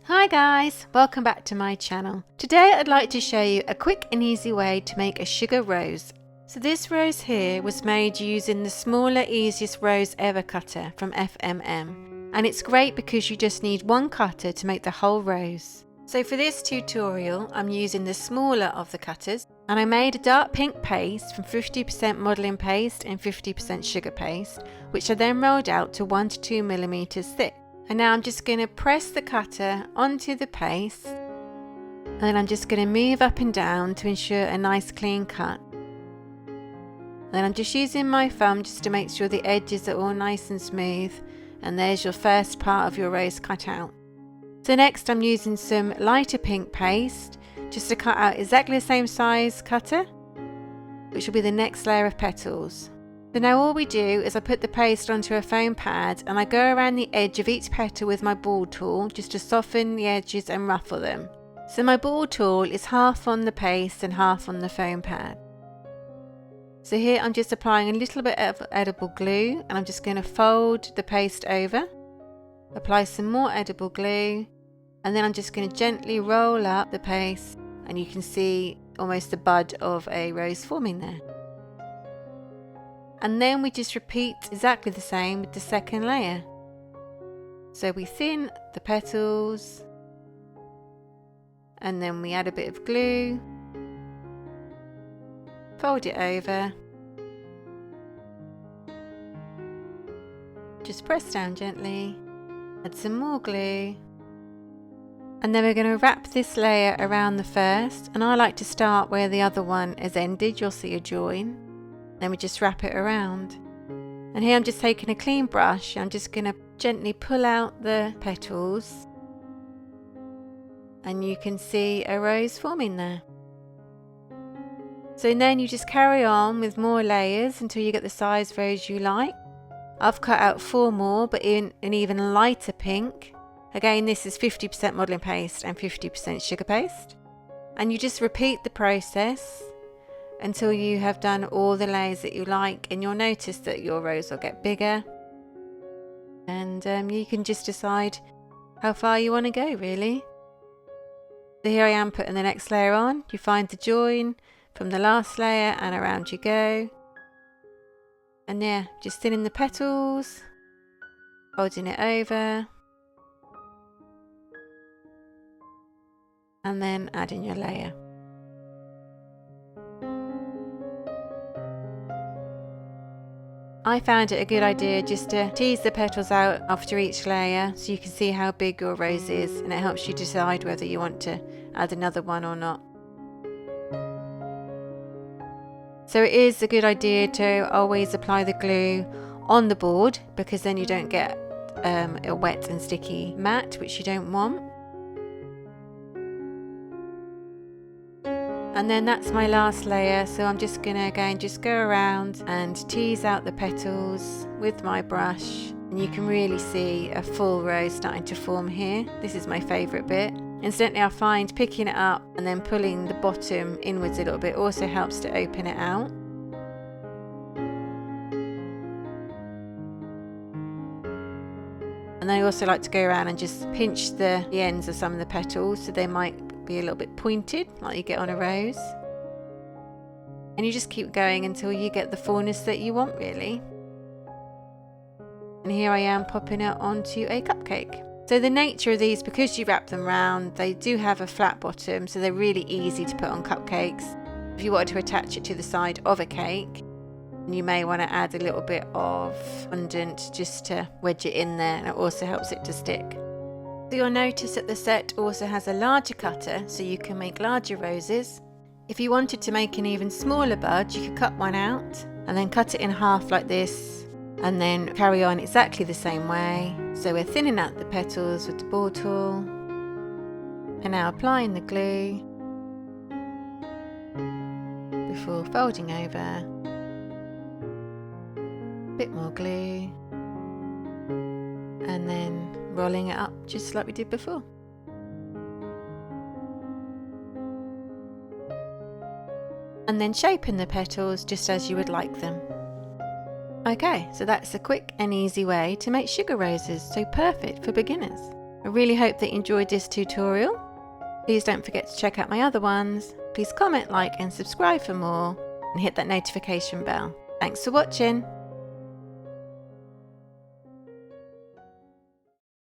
Hi guys, welcome back to my channel. Today I'd like to show you a quick and easy way to make a sugar rose. So this rose here was made using the smaller easiest rose ever cutter from FMM, and it's great because you just need one cutter to make the whole rose. So for this tutorial I'm using the smaller of the cutters, and I made a dark pink paste from 50% modelling paste and 50% sugar paste, which I then rolled out to 1 to 2 millimeters thick. And now I'm just going to press the cutter onto the paste, and then I'm just going to move up and down to ensure a nice clean cut. And then I'm just using my thumb just to make sure the edges are all nice and smooth, and there's your first part of your rose cut out. So next I'm using some lighter pink paste just to cut out exactly the same size cutter, which will be the next layer of petals. So now all we do is I put the paste onto a foam pad and I go around the edge of each petal with my ball tool just to soften the edges and ruffle them. So my ball tool is half on the paste and half on the foam pad. So here I'm just applying a little bit of edible glue, and I'm just going to fold the paste over, apply some more edible glue, and then I'm just going to gently roll up the paste, and you can see almost the bud of a rose forming there. And then we just repeat exactly the same with the second layer. So we thin the petals, and then we add a bit of glue, fold it over, just press down gently, add some more glue, and then we're going to wrap this layer around the first, and I like to start where the other one has ended. You'll see a join. Then we just wrap it around. And here I'm just taking a clean brush. I'm just going to gently pull out the petals, and you can see a rose forming there. So then you just carry on with more layers until you get the size rose you like. I've cut out 4 more, but in an even lighter pink. Again, this is 50% modelling paste and 50% sugar paste. And you just repeat the process until you have done all the layers that you like, and you'll notice that your rose will get bigger, and you can just decide how far you want to go, really. So here I am putting the next layer on. You find the join from the last layer and around you go, and yeah, just thinning the petals, folding it over, and then adding your layer. I found it a good idea just to tease the petals out after each layer so you can see how big your rose is, and it helps you decide whether you want to add another one or not. So it is a good idea to always apply the glue on the board, because then you don't get a wet and sticky mat, which you don't want. And then that's my last layer, so I'm just going to again just go around and tease out the petals with my brush, and you can really see a full rose starting to form here. This is my favourite bit. Incidentally, I find picking it up and then pulling the bottom inwards a little bit also helps to open it out. And I also like to go around and just pinch the ends of some of the petals so they might be a little bit pointed, like you get on a rose. And you just keep going until you get the fullness that you want, really. And here I am popping it onto a cupcake. So the nature of these, because you wrap them round, they do have a flat bottom, so they're really easy to put on cupcakes. If you wanted to attach it to the side of a cake, you may want to add a little bit of fondant just to wedge it in there, and it also helps it to stick. So you'll notice that the set also has a larger cutter, so you can make larger roses. If you wanted to make an even smaller bud, you could cut one out and then cut it in half like this, and then carry on exactly the same way. So we're thinning out the petals with the ball tool, and now applying the glue before folding over, a bit more glue, and then rolling it up just like we did before. And then shaping the petals just as you would like them. Okay, so that's a quick and easy way to make sugar roses, so perfect for beginners. I really hope that you enjoyed this tutorial. Please don't forget to check out my other ones. Please comment, like and subscribe for more, and hit that notification bell. Thanks for watching.